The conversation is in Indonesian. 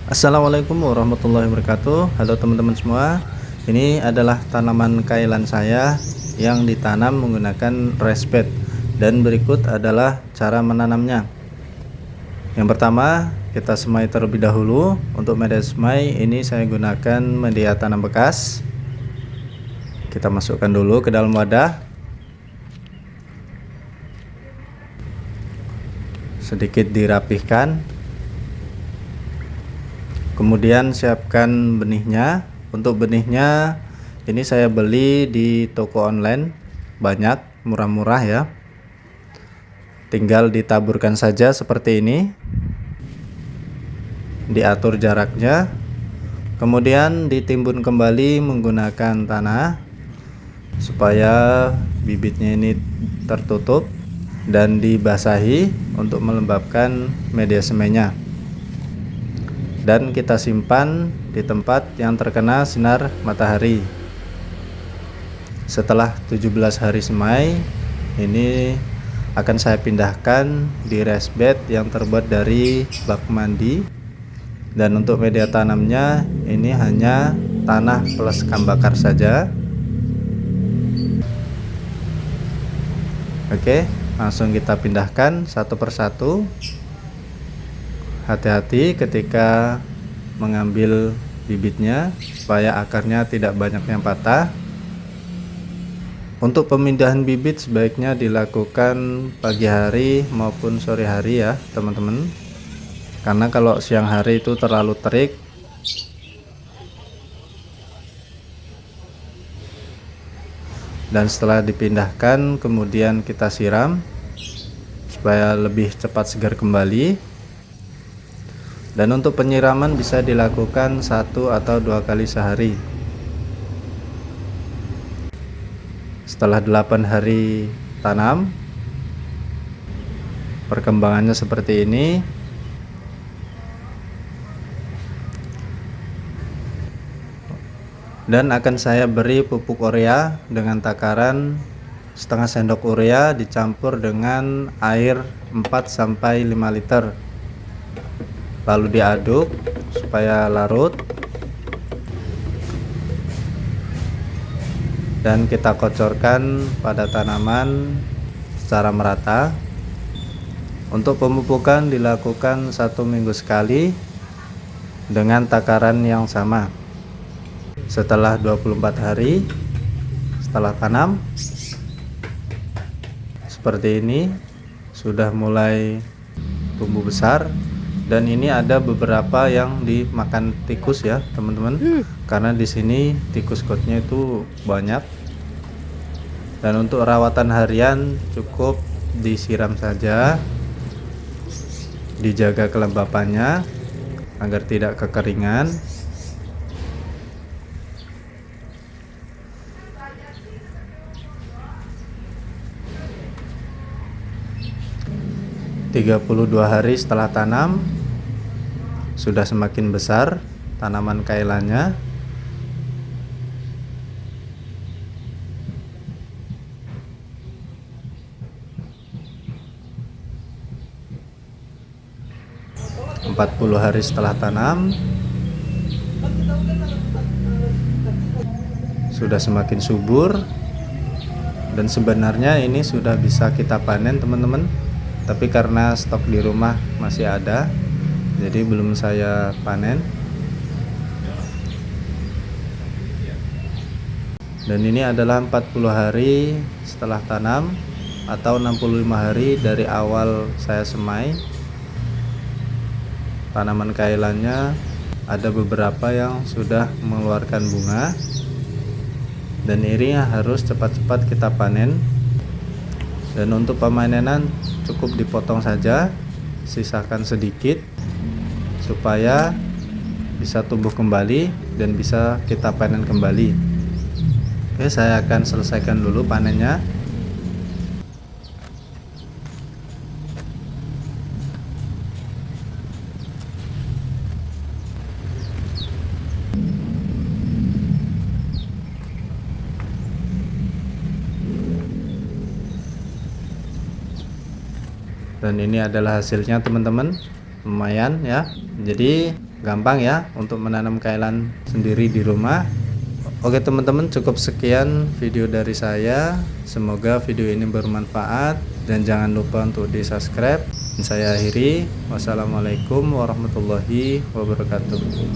Assalamualaikum warahmatullahi wabarakatuh. Halo teman-teman semua. Ini adalah tanaman kailan saya yang ditanam menggunakan raised bed. Dan berikut adalah cara menanamnya. Yang pertama, kita semai terlebih dahulu. Untuk media semai ini saya gunakan media tanam bekas. Kita masukkan dulu ke dalam wadah. Sedikit dirapihkan. Kemudian siapkan benihnya. Untuk benihnya ini saya beli di toko online, banyak, murah-murah ya. Tinggal ditaburkan saja seperti ini. Diatur jaraknya. Kemudian ditimbun kembali menggunakan tanah supaya bibitnya ini tertutup, dan dibasahi untuk melembabkan media semainya. Dan kita simpan di tempat yang terkena sinar matahari. Setelah 17 hari semai, ini akan saya pindahkan di raised bed yang terbuat dari bak mandi. Dan untuk media tanamnya ini hanya tanah plus kayu bakar saja. Oke, langsung kita pindahkan satu persatu. Hati-hati ketika mengambil bibitnya supaya akarnya tidak banyak yang patah. Untuk pemindahan bibit sebaiknya dilakukan pagi hari maupun sore hari ya teman-teman, karena kalau siang hari itu terlalu terik. Dan setelah dipindahkan kemudian kita siram supaya lebih cepat segar kembali. Dan untuk penyiraman bisa dilakukan 1 atau 2 kali sehari. Setelah 8 hari tanam, perkembangannya seperti ini. Dan akan saya beri pupuk urea dengan takaran setengah sendok urea dicampur dengan air 4-5 liter. Lalu diaduk supaya larut, dan kita kocorkan pada tanaman secara merata. Untuk pemupukan dilakukan 1 minggu sekali dengan takaran yang sama. Setelah 24 hari setelah tanam, seperti ini sudah mulai tumbuh besar. Dan ini ada beberapa yang dimakan tikus ya teman-teman, karena di sini tikus kotnya itu banyak. Dan untuk rawatan harian cukup disiram saja, dijaga kelembapannya agar tidak kekeringan. ...32 hari setelah tanam sudah semakin besar tanaman kailannya. ...40 hari setelah tanam sudah semakin subur. Dan sebenarnya ini sudah bisa kita panen teman-teman, tapi karena stok di rumah masih ada, jadi belum saya panen. Dan ini adalah 40 hari setelah tanam atau 65 hari dari awal saya semai. Tanaman kailannya ada beberapa yang sudah mengeluarkan bunga, dan ini harus cepat-cepat kita panen. Dan untuk pemanenan cukup dipotong saja, sisakan sedikit supaya bisa tumbuh kembali dan bisa kita panen kembali. Oke, saya akan selesaikan dulu panennya. Dan ini adalah hasilnya teman-teman, lumayan ya. Jadi gampang ya untuk menanam kailan sendiri di rumah. Oke teman-teman, cukup sekian video dari saya. Semoga video ini bermanfaat dan jangan lupa untuk di subscribe. Saya akhiri, wassalamualaikum warahmatullahi wabarakatuh.